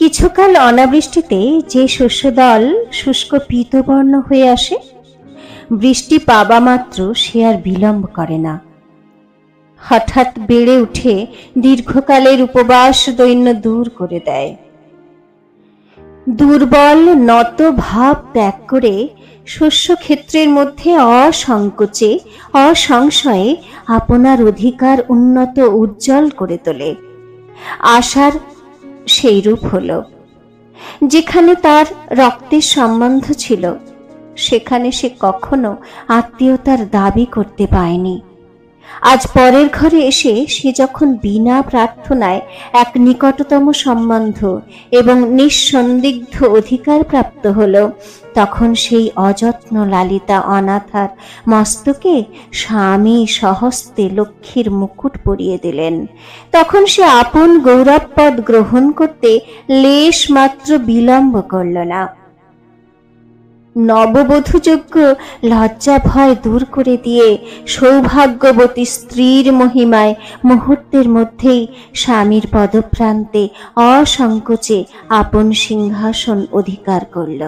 কিছুকাল অনাবৃষ্টিতে যে শস্যদল শুষ্ক পীতবর্ণ হয়ে আসে, বৃষ্টি পাবা মাত্র সে আর বিলম্ব করে না। হঠাৎ বেড়ে উঠে দীর্ঘকালের উপবাস দৈন্য দূর করে দেয়। দুর্বল নত ভাব ত্যাগ করে শস্যক্ষেত্রের মধ্যে অসংকোচে অসংশয়ে আপনার অধিকার উন্নত উজ্জ্বল করে তোলে। আশার সেই রূপ হল, যেখানে তার রক্তের সম্বন্ধ ছিল সেখানে সে কখনো আত্মীয়তার দাবি করতে পায়নি। আজ পরের ঘরে এসে সে যখন বিনা প্রার্থনায় এক নিকটতম সম্বন্ধ এবং নিঃসন্দিগ্ধ অধিকার প্রাপ্ত হল, তখন সেই অযত্ন লালিতা অনাথার মস্তকে স্বামী সহস্তে লক্ষ্মীর মুকুট পরিয়ে দিলেন। তখন সে আপন গৌরবপদ গ্রহণ করতে লেশ মাত্র বিলম্ব করল না। নববধূযোগ্য লজ্জা ভয় দূর করে দিয়ে সৌভাগ্যবতী স্ত্রীর মহিমায় মুহূর্তের মধ্যেই স্বামীর পদপ্রান্তে অসংকোচে আপন সিংহাসন অধিকার করল।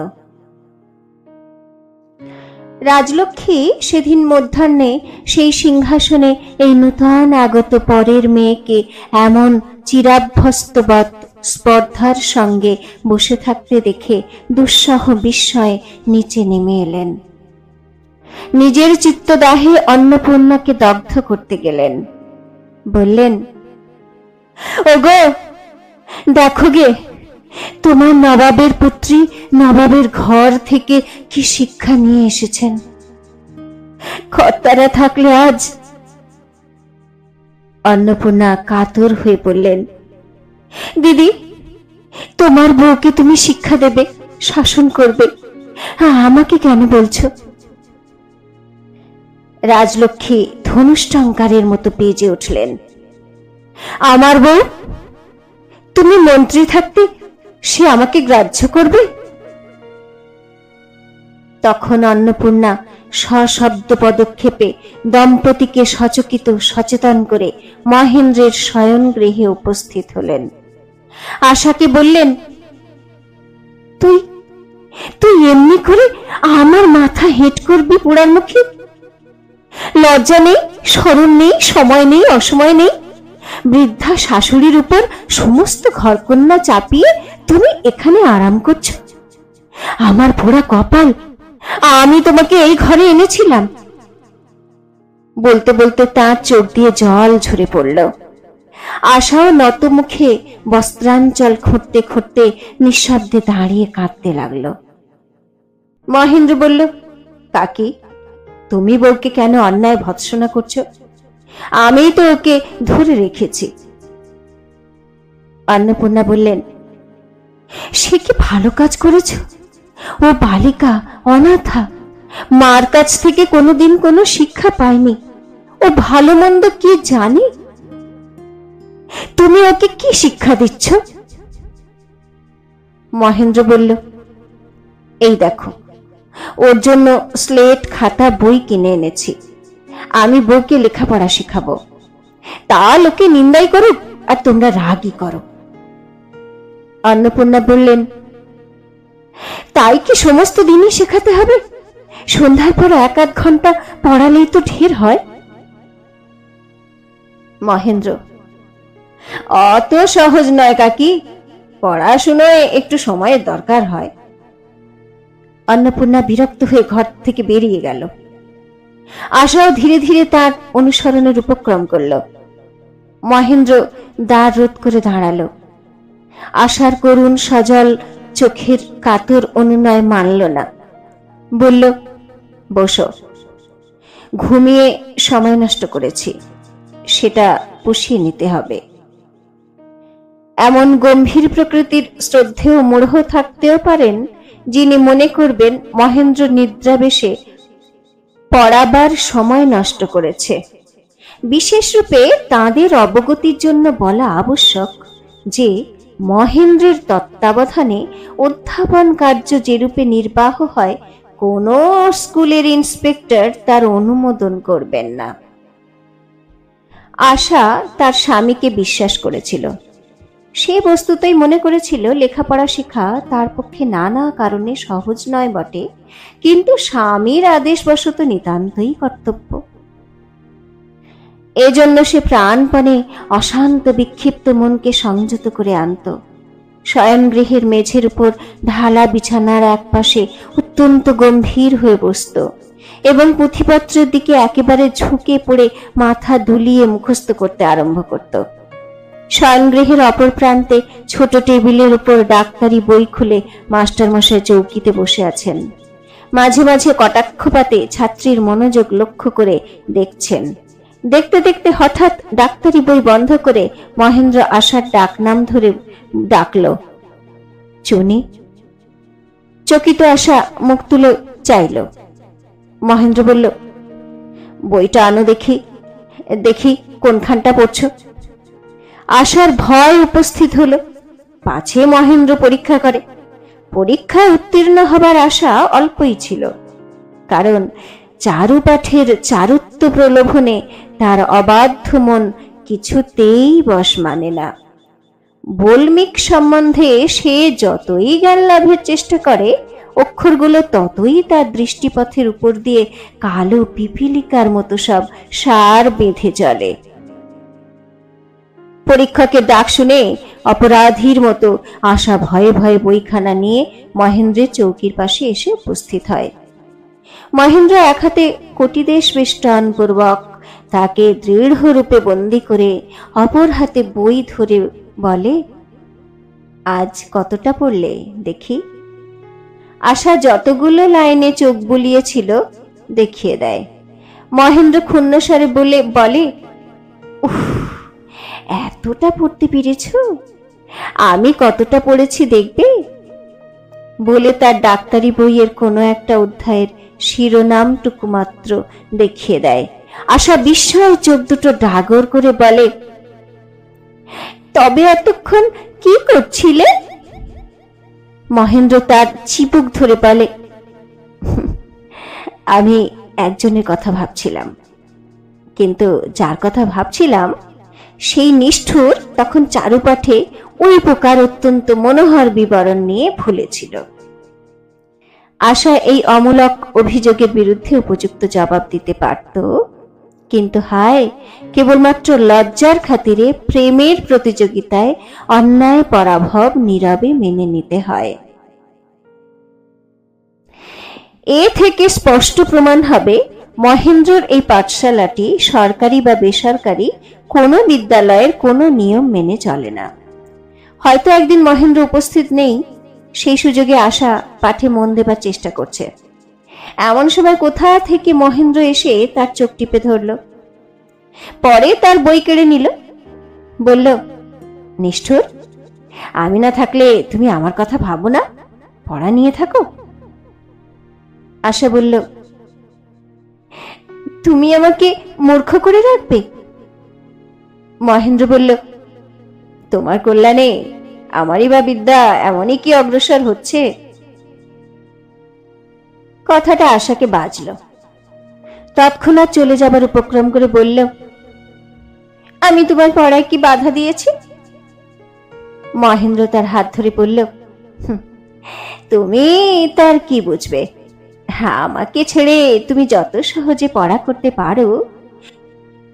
রাজলক্ষ্মী সেদিন মধ্যাহ্নে সেই সিংহাসনে এই নূতন আগত পরের মেয়েকে এমন চিরাভ্যস্তবৎ স্পর্ধার সঙ্গে বসে থাকতে দেখে দুঃসহ বিস্ময়ে নিচে নেমে এলেন। নিজের চিত্তদাহে অন্নপূর্ণাকে দগ্ধ করতে গেলেন। বললেন, ওগো দেখো গে, তোমার নবাবের পুত্রী নবাবের ঘর থেকে কি শিক্ষা নিয়ে এসেছেন। কর্তারা থাকলে আজ। অন্নপূর্ণা কাতর হয়ে পড়লেন, দিদি, তোমার বউকে তুমি শিক্ষা দেবে, শাসন করবে, আমাকে কেন বলছো? রাজলক্ষ্মী ধনুষ্টঙ্কারের মতো বেজে উঠলেন। আমার বউ? তুমি মন্ত্রী থাকতে সে আমাকে গ্রাহ্য করবে? তখন অন্নপূর্ণা সশব্দ পদক্ষেপে দম্পতিকে সচকিত সচেতন করে মহেন্দ্রের শয়ন গৃহে উপস্থিত হলেন। আশাকে বললেন, তুই তুই এমনি করে আমার মাথা হেঁট করবি পোড়ার মুখে? লজ্জা নেই, শরম নেই, সময় নেই, অসময় নেই। বৃদ্ধা শাশুড়ির উপর সমস্ত ঘরকন্যা চাপিয়ে তুমি এখানে আরাম করছো। আমার পোড়া কপাল, আমি তোমাকে এই ঘরে এনেছিলাম। বলতে বলতে তার চোখ দিয়ে জল ঝরে পড়ল। আশাও নত মুখে বস্ত্রাঞ্চল খুঁড়তে খুঁড়তে নিঃশব্দে দাঁড়িয়ে কাঁদতে লাগল। মহেন্দ্র বলল, কাকি, তুমি বউকে কেন অন্যায় ভৎসনা করছো? আমি তো ওকে ধরে রেখেছি। অন্নপূর্ণা বললেন, সে কি ভালো কাজ করেছ? ও বালিকা, অনাথা, মার কাছ থেকে কোনোদিন কোনো শিক্ষা পায়নি। ও ভালো মন্দ কি জানে? তুমি ওকে কি শিক্ষা দিচ্ছ? মহেন্দ্র বলল, এই দেখো, ওর জন্য স্লেট খাতা বই কিনে এনেছি। আমি বউকে লেখাপড়া শিখাবো। তা লোকে নিন্দাই করুক আর তোমরা রাগই করো। অন্নপূর্ণা বললেন, তাই কি সমস্ত দিনই শেখাতে হবে? সন্ধ্যার পর 1-8 ঘন্টা পড়ালেই তো ঢের হয়। মহেন্দ্র, অত সহজ নয় কাকি, পড়াশুনোয় একটু সময়ের দরকার হয়। অন্নপূর্ণা বিরক্ত হয়ে ঘর থেকে বেরিয়ে গেল। আশাও ধীরে ধীরে তার অনুসরণের উপক্রম করল। মহেন্দ্র দ্বার রোধ করে দাঁড়ালো। আশার করুণ সজল চোখের কাতর অনুনয় মানল না। বলল, বসো, ঘুমিয়ে সময় নষ্ট করেছি, সেটা পুষিয়ে নিতে হবে। এমন গম্ভীর প্রকৃতির শ্রদ্ধেয় মূঢ় থাকতেও পারেন যিনি মনে করবেন মহেন্দ্র নিদ্রাবেশে পড়াবার সময় নষ্ট করেছে। বিশেষ রূপে তাঁদের অবগতির জন্য বলা আবশ্যক যে মহেন্দ্রের তত্ত্বাবধানে অধ্যাপন কার্য যেরূপে নির্বাহ হয়, কোন স্কুলের ইন্সপেক্টর তার অনুমোদন করবেন না। আশা তার স্বামীকে বিশ্বাস করেছিল। সে বস্তুতই মনে করেছিল লেখাপড়া শেখা তার পক্ষে নানা কারণে সহজ নয় বটে, কিন্তু স্বামীর আদেশবশত নিতান্তই কর্তব্য। এজন্য সে প্রাণপণে অশান্ত বিক্ষিপ্ত মনকে সংযত করে আনত। শয়নগৃহের মেঝের উপর ঢালা বিছানার একপাশে অত্যন্ত গম্ভীর হয়ে বসত এবং পুঁথিপত্রের দিকে একেবারে ঝুঁকে পড়ে মাথা দুলিয়ে মুখস্থ করতে আরম্ভ করত। শয়নগৃহের অপর প্রান্তে ছোট টেবিলের উপর ডাক্তারি বই খুলে মাস্টারমশাই চৌকিতে বসে আছেন। মাঝে মাঝে কটাক্ষপাতে ছাত্রীর মনোযোগ লক্ষ্য করে দেখছেন। দেখতে দেখতে হঠাৎ ডাক্তারি বই বন্ধ করে মহেন্দ্র আশার ডাক নাম ধরে ডাকল, চুনি। চকিত আশা মুখ তুলে চাইল। মহেন্দ্র বলল, বইটা আনো দেখি, দেখি কোনখানটা পড়ছ। আশার ভয় উপস্থিত হলো, পাছে মহেন্দ্র পরীক্ষা করে। পরীক্ষায় উত্তীর্ণ হবার আশা অল্পই ছিল, কারণ চারুপাঠের চারুত্ব প্রলোভনে তার অবাধ্য মন কিছুতেই বশ মানে না। বল্মিক সম্বন্ধে সে যতই জ্ঞান লাভের চেষ্টা করে, অক্ষরগুলো ততই তার দৃষ্টিপথের উপর দিয়ে কালো পিপিলিকার মতো সব সার বেঁধে চলে। পরীক্ষকের ডাক শুনে অপরাধীর মতো আশা ভয়ে ভয়ে বইখানা নিয়ে মহেন্দ্রের চৌকির পাশে এসে উপস্থিত হয়। মহেন্দ্র এক হাতে কটিদেশ বেষ্টন পূর্বক তাকে দৃঢ় রূপে বন্দী করে অপর হাতে বই ধরে বলে, আজ কতটা পড়লে দেখি। আশা যতগুলো লাইনে চোখ বুলিয়েছিল দেখিয়ে দেয়। মহেন্দ্র ক্ষুণ্ণস্বরে বলে, উফ, এতটা পড়তে পেরেছ? আমি কতটা পড়েছি দেখবে? বলে তার ডাক্তারি বইয়ের কোনো একটা অধ্যায়ের শিরোনামটুকু মাত্র দেখিয়ে দেয়। আশা বিস্ময়ে চোখ দুটো ডাগর করে বলে, তবে এতক্ষণ কি করছিলে? মহেন্দ্র তার চিবুক ধরে বলে, আমি একজনের কথা ভাবছিলাম, কিন্তু যার কথা ভাবছিলাম সেই নিষ্ঠুর তখন চারুপাঠে ওই প্রকার অত্যন্ত মনোহর বিবরণ নিয়ে ভুলেছিল। আশা এই অমূলক অভিযোগের বিরুদ্ধে উপযুক্ত জবাব দিতে পারত, কিন্তু হায়, কেবলমাত্র লজ্জার খাতিরে প্রেমের প্রতিযোগিতায় অন্যায় পরাভব নীরবে মেনে নিতে হয়। এ থেকে স্পষ্ট প্রমাণ হবে মহেন্দ্রর এই পাঠশালাটি সরকারি বা বেসরকারি কোনো বিদ্যালয়ের কোনো নিয়ম মেনে চলে না। হয়তো একদিন মহেন্দ্র উপস্থিত নেই, সেই সুযোগে আশা পাঠে মন দেবার চেষ্টা করছে। এমন সময় কোথা থেকে মহেন্দ্র এসে তার চোখ টিপে ধরল, পরে তার বই কেড়ে নিল, বলল, নিষ্ঠুর, আমি না থাকলে তুমি আমার কথা ভাবো না, পড়া নিয়ে থাকো। আশা বলল, তুমি আমাকে মূর্খ করে রাখবে? মহেন্দ্র বলল, তোমার কল্যাণে আমারই বা বিদ্যা এমনই কি অগ্রসর হচ্ছে? কথাটা আশাকে বাজল। তৎক্ষণাৎ চলে যাবার উপক্রম করে বলল, আমি তোমার পড়ায় কি বাধা দিয়েছি? মহেন্দ্র তার হাত ধরে বলল, তুমি তার কি বুঝবে? আমাকে ছেড়ে তুমি যত সহজে পড়া করতে পারো,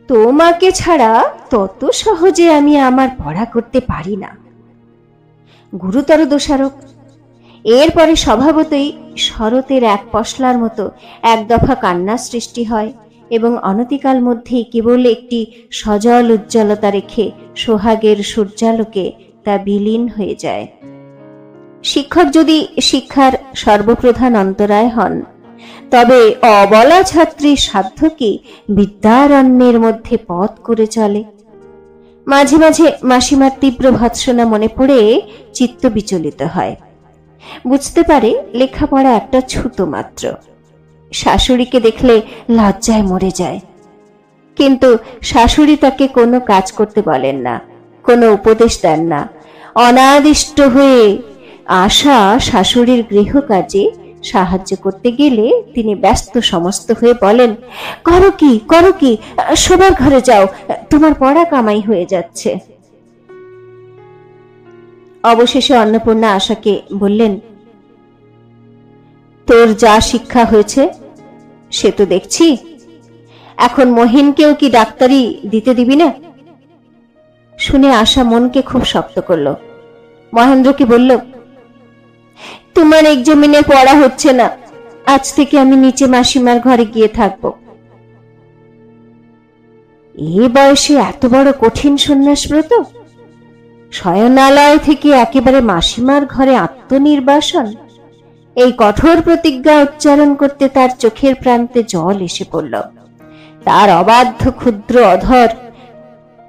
তোমাকে ছাড়া তত সহজে আমি আমার পড়া করতে পারি না। গুরুতর দোষারোপ। এরপরে স্বভাবতই শরতের এক পশলার মতো এক দফা কান্নার সৃষ্টি হয় এবং অনতিকাল মধ্যেই কেবল একটি সজল উজ্জ্বলতা রেখে সোহাগের সূর্যালোকে তা বিলীন হয়ে যায়। শিক্ষক যদি শিক্ষার সর্বপ্রধান অন্তরায় হন, তবে অবলা ছাত্রীর সাধ্য কি বিদ্যারণ্যের মধ্যে পথ করে চলে। মাঝে মাঝে মাসিমার তীব্র ভৎসনা মনে পড়ে চিত্ত বিচলিত হয়। বুঝতে পারে লেখাপড়া একটা ছুতো মাত্র। শাশুড়িকে দেখলে লজ্জায় মরে যায়, কিন্তু শাশুড়ি তাকে কোনো কাজ করতে বলেন না, কোনো উপদেশ দেন না। অনাদিষ্ট হয়ে আশা শাশুড়ির গৃহকাজে সাহায্য করতে গেলে তিনি ব্যস্ত সমস্ত হয়ে বলেন, করো কি করো কি, শোবার ঘরে যাও, তোমার পড়া কামাই হয়ে যাচ্ছে। অবশেষে অন্নপূর্ণা আশাকে বললেন, তোর যা শিক্ষা হয়েছে সে তো দেখছি, এখন মহিনকেও কি ডাক্তারি দিতে দিবি না? শুনে আশা মনকে খুব শক্ত করল। মহেন্দ্রকে বলল, তোমার এক্সামিনের পড়া হচ্ছে না, আজ থেকে আমি নিচে মাসিমার ঘরে গিয়ে থাকবো। এ বয়সে এত বড় কঠিন সন্ন্যাস ব্রত, শয়নালয় থেকে একেবারে মাসিমার ঘরে আত্মনির্বাসন, এই কঠোর প্রতিজ্ঞা উচ্চারণ করতে তার চোখের প্রান্তে জল এসে পড়ল। তার অবাধ্য ক্ষুদ্র অধর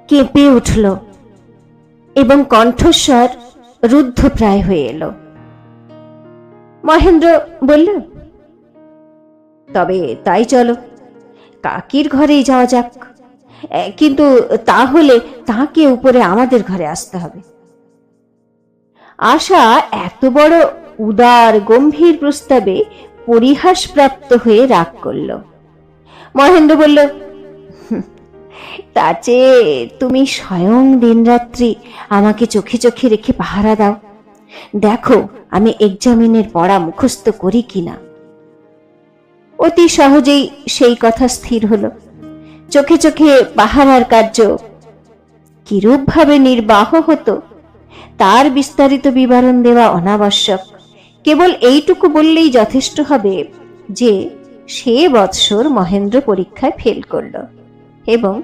কেঁপে উঠল এবং কণ্ঠস্বর রুদ্ধপ্রায় হয়ে এলো। মহেন্দ্র বলল, তবে তাই চলো, কাকির ঘরেই যাওয়া যাক, কিন্তু তাহলে তাকে উপরে আমাদের ঘরে আসতে হবে। আশা এত বড় উদার গম্ভীর প্রস্তাবে পরিহাস প্রাপ্ত হয়ে রাগ করল। মহেন্দ্র বলল, তার চেয়ে তুমি স্বয়ং দিনরাত্রি আমাকে চোখে চোখে রেখে পাহারা দাও, দেখো আমি এক্সামিনের পড়া মুখস্থ করি কিনা। অতি সহজেই সেই কথা স্থির হলো। চোখে চোখে পাহারার কার্য কিরূপ ভাবে নির্বাহ হতো তার বিস্তারিত বিবরণ দেওয়া অনাবশ্যক। কেবল এইটুকু বললেই যথেষ্ট হবে যে সে বৎসর মহেন্দ্র পরীক্ষায় ফেল করল এবং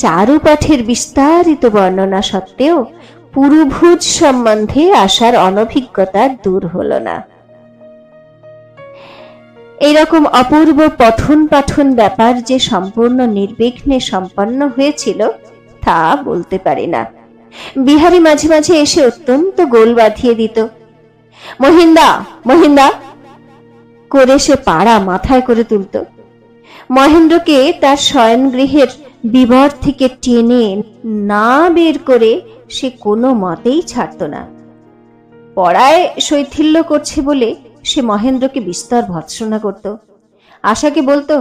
চারুপাঠের বিস্তারিত বর্ণনা সত্ত্বেও পুরুভুজ সম্বন্ধে আশার অনভিজ্ঞতা দূর হল না। এইরকম অপূর্ব পঠন পাঠন ব্যাপার যে সম্পূর্ণ নির্বিঘ্নে সম্পন্ন হয়েছিল তা বলতে পারি না। বিহারী মাঝে মাঝে এসে অত্যন্ত গোল বাঁধিয়ে দিত। মহিন্দা মহিন্দা করে সে পাড়া মাথায় করে তুলত। মহেন্দ্রকে তার শয়নগৃহের বিবর থেকে টেনে না বের করে সে কোনো মতেই ছাড়ত না। পড়ায় শৈথিল্য করছে বলে সে মহেন্দ্রকে বিস্তর ভৎসনা করত। আশাকে বলতো,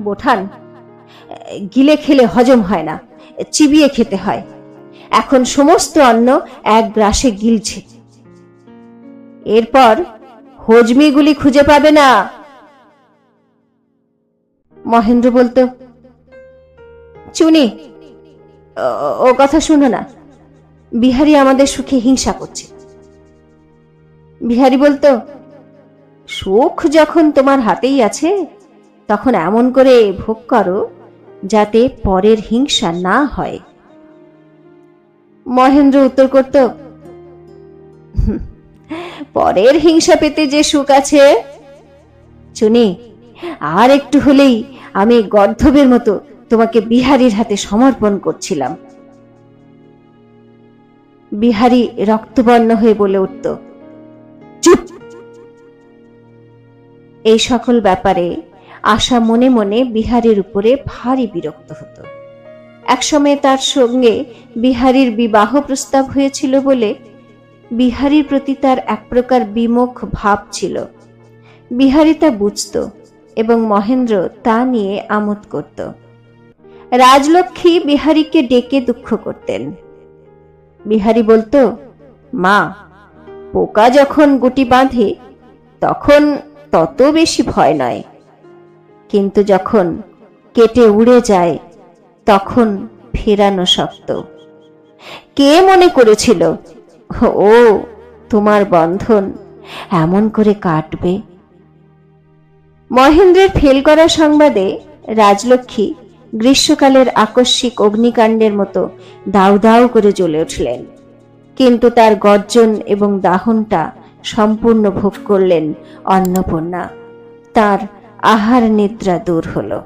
বোঠান, গিলে খেলে হজম হয় না, চিবিয়ে খেতে হয়, এখন সমস্ত অন্ন এক গ্রাসে গিলছে, এরপর হজমিগুলি খুঁজে পাবে না। মহেন্দ্র বলতো, চুনি, ও কথা শুনো না, বিহারী আমাদের সুখে হিংসা করছে। বিহারী বলতো, সুখ যখন তোমার হাতেই আছে তখন এমন করে ভোগ করো যাতে পরের হিংসা না হয়। মহেন্দ্র উত্তর করত, পরের হিংসা পেতে যে সুখ আছে, চুনি, আর একটু হলেই আমি গর্ধবের মতো তোমাকে বিহারীর হাতে সমর্পণ করছিলাম। বিহারী রক্তবর্ণ হয়ে বলে উঠত, চুপ। এই সকল ব্যাপারে আশা মনে মনে বিহারীর উপরে ভারী বিরক্ত হতো। একসময় তার সঙ্গে বিহারীর বিবাহ প্রস্তাব হয়েছিল বলে বিহারীর প্রতি তার এক প্রকার বিমুখ ভাব ছিল। বিহারী তা বুঝত এবং মহেন্দ্র তা নিয়ে আমোদ করত। রাজলক্ষ্মী বিহারীকে ডেকে দুঃখ করতেন। বিহারী বলতো, মা, পোকা যখন গুটি বাঁধে তখন তত বেশি ভয় নয়, কিন্তু যখন কেটে উড়ে যায় তখন ফেরানো শক্ত। কে মনে করেছিল ও তোমার বন্ধন এমন করে কাটবে? মহেন্দ্রের ফেল করা সংবাদে রাজলক্ষ্মী গ্রীষ্মকালের আকস্মিক অগ্নিকাণ্ডের মতো দাউ দাউ করে জ্বলে উঠলেন, কিন্তু তার গর্জন এবং দাহনটা সম্পূর্ণ ভোগ করলেন অন্নপূর্ণা। তার আহার নিদ্রা দূর হলো।